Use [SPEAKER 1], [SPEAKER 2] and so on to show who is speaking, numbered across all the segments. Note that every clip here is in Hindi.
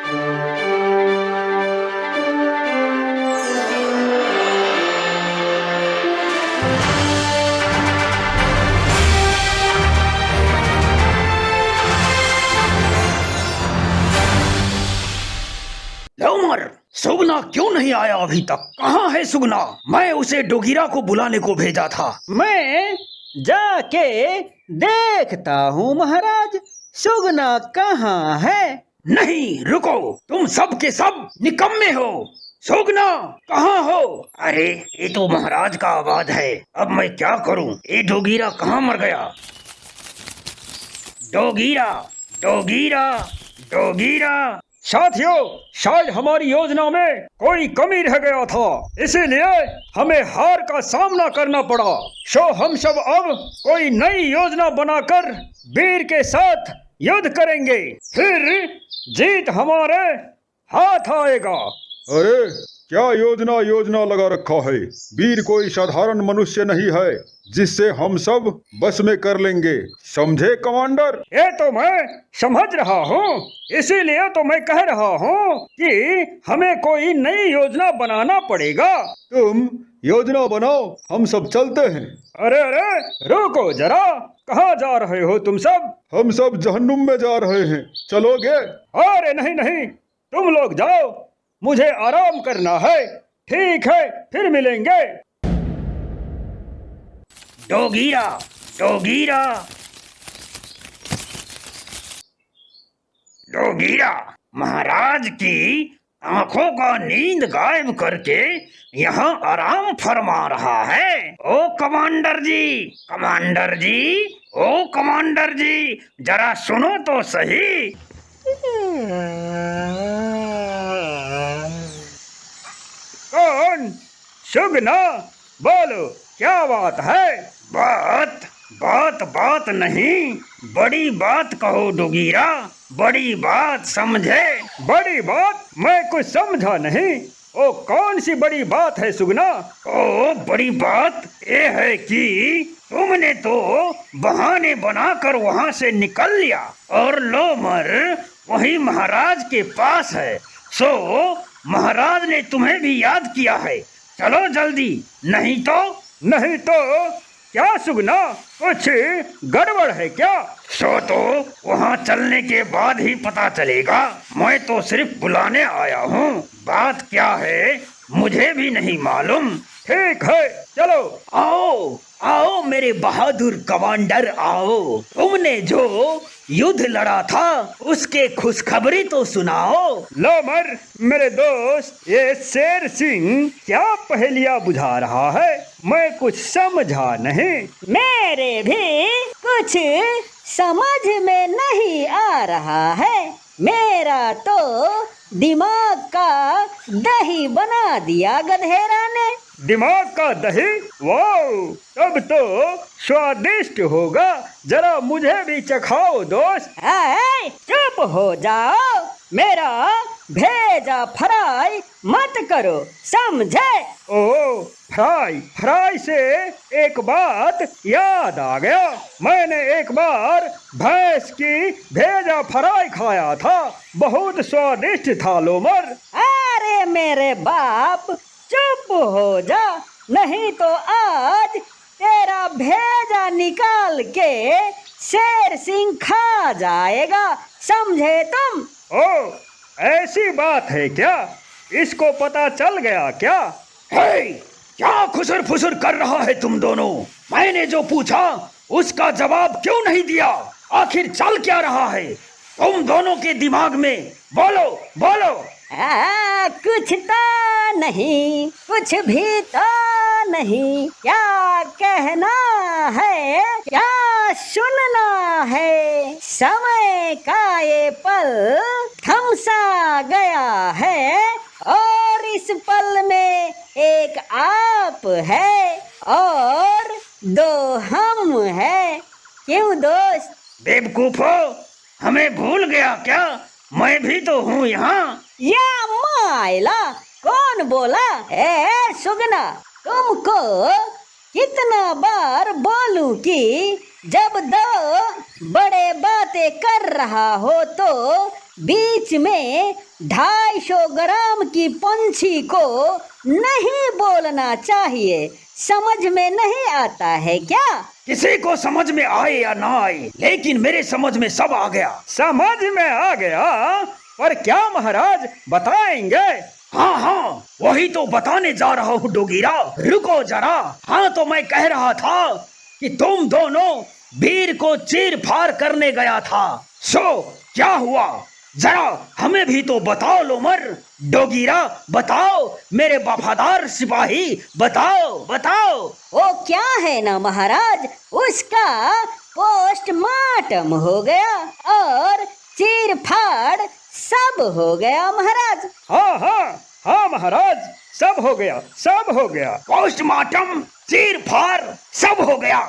[SPEAKER 1] उमर, सुगना क्यों नहीं आया अभी तक? कहाँ है सुगना? मैं उसे डोगीरा को बुलाने को भेजा था।
[SPEAKER 2] मैं जाके देखता हूँ महाराज, सुगना कहाँ है।
[SPEAKER 1] नहीं, रुको, तुम सब के सब निकम्मे हो। सुगना कहाँ हो? अरे ये तो महाराज का आवाज है। अब मैं क्या करूँ? ये डोगीरा कहाँ मर गया? डोगीरा, डोगीरा, डोगीरा।
[SPEAKER 2] साथियों, शायद हमारी योजना में कोई कमी रह गया था, इसीलिए हमें हार का सामना करना पड़ा। हम सब अब कोई नई योजना बनाकर वीर के साथ युद्ध करेंगे, फिर जीत हमारे हाथ आएगा।
[SPEAKER 3] अरे क्या योजना लगा रखा है? वीर कोई साधारण मनुष्य नहीं है जिससे हम सब बस में कर लेंगे, समझे कमांडर?
[SPEAKER 2] ये तो मैं समझ रहा हूँ, इसीलिए तो मैं कह रहा हूँ कि हमें कोई नई योजना बनाना पड़ेगा।
[SPEAKER 3] तुम योजना बनाओ, हम सब चलते हैं।
[SPEAKER 2] अरे अरे रुको जरा, कहाँ जा रहे हो तुम सब?
[SPEAKER 3] हम सब जहन्नुम में जा रहे हैं, चलोगे?
[SPEAKER 2] अरे नहीं नहीं, तुम लोग जाओ, मुझे आराम करना है। ठीक है, फिर मिलेंगे।
[SPEAKER 1] डोगीरा, डोगीरा, डोगीरा महाराज की आंखों का नींद गायब करके यहाँ आराम फरमा रहा है। ओ कमांडर जी, कमांडर जी, ओ कमांडर जी, जरा सुनो तो सही।
[SPEAKER 2] कौन? सुगना, बोलो क्या बात है?
[SPEAKER 1] बात बात बात नहीं, बड़ी बात कहो डोगीरा, बड़ी बात समझे।
[SPEAKER 2] बड़ी बात? मैं कुछ समझा नहीं। ओ कौन सी बड़ी बात है सुगना?
[SPEAKER 1] ओ बड़ी बात ये है कि तुमने तो बहाने बनाकर वहाँ से निकल लिया और लोमर वही महाराज के पास है। सो महाराज ने तुम्हें भी याद किया है। चलो जल्दी, नहीं तो क्या सुगना, कुछ गड़बड़ है क्या? सो तो वहाँ चलने के बाद ही पता चलेगा। मैं तो सिर्फ बुलाने आया हूँ, बात क्या है मुझे भी नहीं मालूम।
[SPEAKER 2] ठीक है, चलो।
[SPEAKER 1] आओ आओ मेरे बहादुर कमांडर, आओ। तुमने जो युद्ध लड़ा था उसके खुशखबरी तो सुनाओ।
[SPEAKER 2] लोमर मेरे दोस्त, ये शेर सिंह क्या पहेलियां बुझा रहा है? मैं कुछ समझा नहीं।
[SPEAKER 4] मेरे भी कुछ समझ में नहीं आ रहा है। मेरा तो दिमाग का दही बना दिया गधेरा ने।
[SPEAKER 2] दिमाग का दही? वाह, तब तो स्वादिष्ट होगा, जरा मुझे भी चखाओ दोस्त।
[SPEAKER 4] चुप हो जाओ, मेरा भेजा फ्राई मत करो, समझे?
[SPEAKER 2] ओ फ्राई से एक बात याद आ गया। मैंने एक बार भैंस की भेजा फ्राई खाया था, बहुत स्वादिष्ट था लोमर।
[SPEAKER 4] अरे मेरे बाप, चुप हो जा, नहीं तो आज तेरा भेजा निकाल के शेर सिंह खा जाएगा, समझे तुम?
[SPEAKER 2] ओ ऐसी बात है क्या? इसको पता चल गया क्या?
[SPEAKER 1] हे, क्या खुसर फुसर कर रहा है तुम दोनों? मैंने जो पूछा उसका जवाब क्यों नहीं दिया? आखिर चल क्या रहा है तुम दोनों के दिमाग में? बोलो बोलो।
[SPEAKER 4] कुछ तो नहीं, कुछ भी तो नहीं। क्या कहना है, क्या सुनना है? समय का ये पल थम सा गया है और इस पल में एक आप है और दो हम है। क्यों दोस्त?
[SPEAKER 1] बेवकूफो, हमें भूल गया क्या? मैं भी तो हूँ यहाँ।
[SPEAKER 4] या माइला, कौन बोला? सुगना, तुमको कितना बार बोलूं कि जब दो बड़े बातें कर रहा हो तो बीच में 250 ग्राम की पंछी को नहीं बोलना चाहिए, समझ में नहीं आता है क्या?
[SPEAKER 1] किसी को समझ में आए या ना आए, लेकिन मेरे समझ में सब आ गया।
[SPEAKER 2] समझ में आ गया, पर क्या महाराज बताएंगे?
[SPEAKER 1] हाँ हाँ, वही तो बताने जा रहा हूँ डोगीरा, रुको जरा। हाँ तो मैं कह रहा था कि तुम दोनों वीर को चीर फाड़ करने गया था, सो क्या हुआ? जरा हमें भी तो बताओ लोमर। डोगीरा बताओ, मेरे वफादार सिपाही बताओ बताओ।
[SPEAKER 4] वो क्या है ना महाराज, उसका पोस्टमार्टम हो गया और चीर फाड़ सब हो गया महाराज।
[SPEAKER 2] हाँ हाँ हाँ महाराज, सब हो गया, सब हो गया।
[SPEAKER 1] पोस्टमार्टम, चीर फाड़ सब हो गया।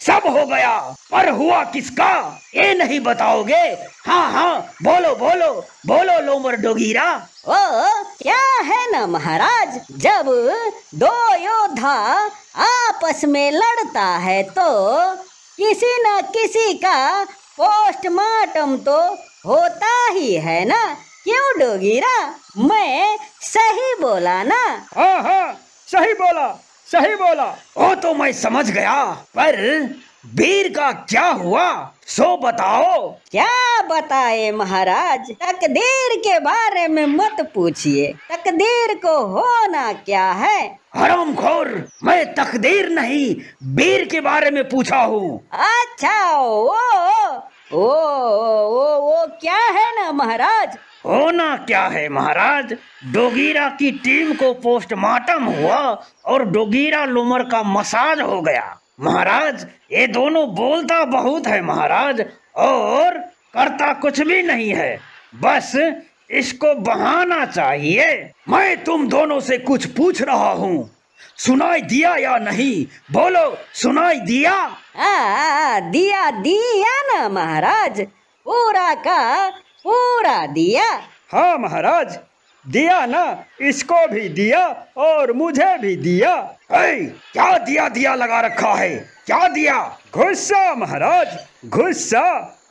[SPEAKER 1] सब हो गया, पर हुआ किसका ये नहीं बताओगे? हाँ हाँ, बोलो बोलो बोलो लोमर डोगीरा।
[SPEAKER 4] ओ क्या है ना महाराज, जब दो योद्धा आपस में लड़ता है तो किसी न किसी का पोस्टमार्टम तो होता ही है ना, क्यों डोगीरा? मैं सही बोला ना?
[SPEAKER 2] हाँ हाँ, सही बोला, सही बोला।
[SPEAKER 1] वो तो मैं समझ गया, पर वीर का क्या हुआ सो बताओ।
[SPEAKER 4] क्या बताए महाराज, तकदीर के बारे में मत पूछिए, तकदीर को होना क्या है।
[SPEAKER 1] हरामखोर, मैं तकदीर नहीं वीर के बारे में पूछा हूँ।
[SPEAKER 4] अच्छा वो क्या है ना महाराज?
[SPEAKER 1] होना क्या है महाराज, डोगीरा की टीम को पोस्टमार्टम हुआ और डोगीरा लोमर का मसाज हो गया महाराज। ये दोनों बोलता बहुत है महाराज और करता कुछ भी नहीं है, बस इसको बहाना चाहिए। मैं तुम दोनों से कुछ पूछ रहा हूँ, सुनाई दिया या नहीं? बोलो, सुनाई दिया?
[SPEAKER 4] दिया दिया ना महाराज, पूरा का पूरा दिया।
[SPEAKER 2] हाँ महाराज, दिया ना, इसको भी दिया और मुझे भी दिया।
[SPEAKER 1] क्या दिया दिया लगा रखा है, क्या दिया?
[SPEAKER 2] गुस्सा महाराज, गुस्सा।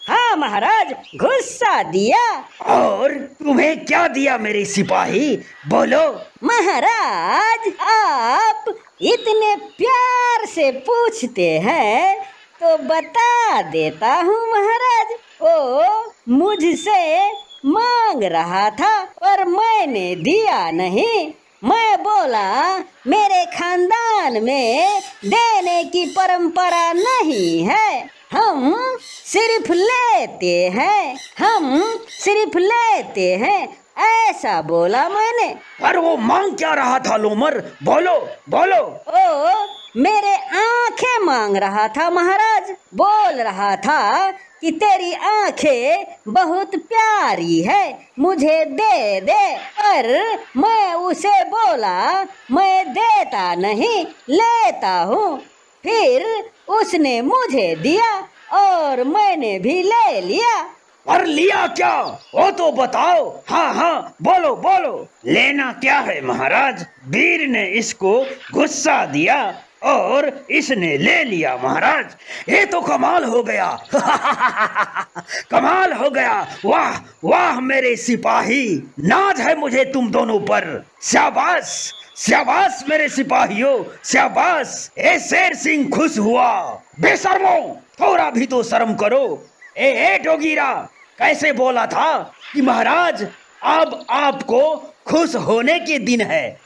[SPEAKER 4] हाँ महाराज, गुस्सा दिया।
[SPEAKER 1] और तुम्हें क्या दिया मेरे सिपाही, बोलो?
[SPEAKER 4] महाराज, आप इतने प्यार से पूछते हैं तो बता देता हूँ महाराज। वो मुझसे मांग रहा था पर मैंने दिया नहीं। मैं बोला मेरे खानदान में देने की परंपरा नहीं है, हम सिर्फ लेते हैं, हम सिर्फ लेते हैं, ऐसा बोला मैंने।
[SPEAKER 1] पर वो मांग क्या रहा था लोमर, बोलो बोलो?
[SPEAKER 4] ओ मेरे आंखें मांग रहा था महाराज, बोल रहा था कि तेरी आंखें बहुत प्यारी है, मुझे दे दे। पर मैं उसे बोला मैं देता नहीं, लेता हूँ। फिर उसने मुझे दिया और मैंने भी ले लिया।
[SPEAKER 1] पर लिया क्या, वो तो बताओ। हाँ हाँ, बोलो बोलो, लेना क्या है महाराज? वीर ने इसको गुस्सा दिया और इसने ले लिया महाराज। ये तो कमाल हो गया। कमाल हो गया, वाह वाह मेरे सिपाही, नाज है मुझे तुम दोनों पर। शाबाश शाबाश मेरे सिपाहियों, शाबाश। ए शेर सिंह खुश हुआ। बेशर्मो, थोड़ा भी तो शर्म करो। ए डोगीरा, कैसे बोला था कि महाराज अब आपको खुश होने के दिन है।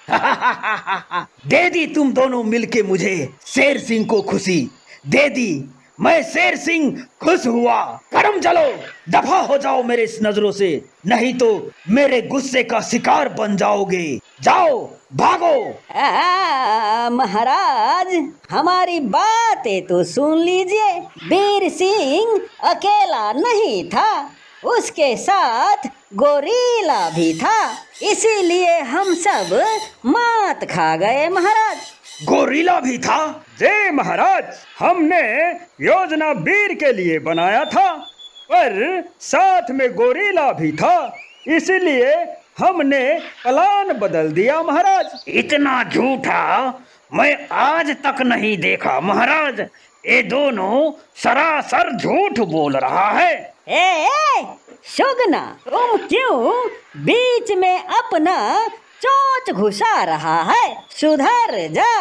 [SPEAKER 1] दे दी तुम दोनों मिलके मुझे शेर सिंह को खुशी दे दी। मैं शेर सिंह खुश हुआ। करम चलो, दफा हो जाओ मेरे इस नजरों से, नहीं तो मेरे गुस्से का शिकार बन जाओगे। जाओ, भागो।
[SPEAKER 4] महाराज, हमारी बातें तो सुन लीजिए। वीर सिंह अकेला नहीं था, उसके साथ गोरीला भी था, इसीलिए हम सब मात खा गए महाराज।
[SPEAKER 1] गोरीला भी था?
[SPEAKER 2] जी महाराज, हमने योजना वीर के लिए बनाया था, पर साथ में गोरीला भी था, इसलिए हमने प्लान बदल दिया महाराज।
[SPEAKER 1] इतना झूठा मैं आज तक नहीं देखा महाराज। ये दोनों सरासर झूठ बोल रहा है।
[SPEAKER 4] सुगना, तुम क्यों बीच में अपना चोंच घुसा रहा है? सुधर जा,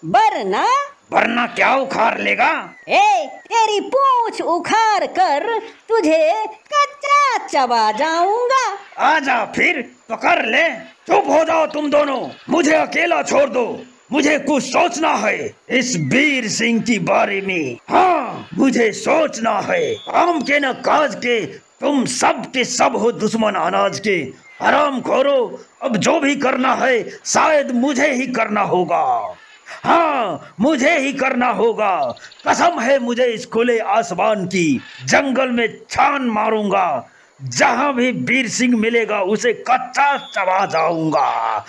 [SPEAKER 4] वरना
[SPEAKER 1] क्या उखाड़ लेगा?
[SPEAKER 4] तेरी पूंछ उखाड़ कर तुझे कच्चा चबा जाऊंगा।
[SPEAKER 1] आजा फिर पकड़ ले। चुप हो जाओ तुम दोनों, मुझे अकेला छोड़ दो। मुझे कुछ सोचना है इस वीर सिंह की बारे में। हाँ, मुझे सोचना है। काम के न काज के तुम सब के सब हो दुश्मन अनाज के। हराम खोरो, अब जो भी करना है शायद मुझे ही करना होगा। हाँ, मुझे ही करना होगा। कसम है मुझे इस खुले आसमान की। जंगल में छान मारूंगा, जहां भी वीर सिंह मिलेगा उसे कच्चा चबा जाऊंगा।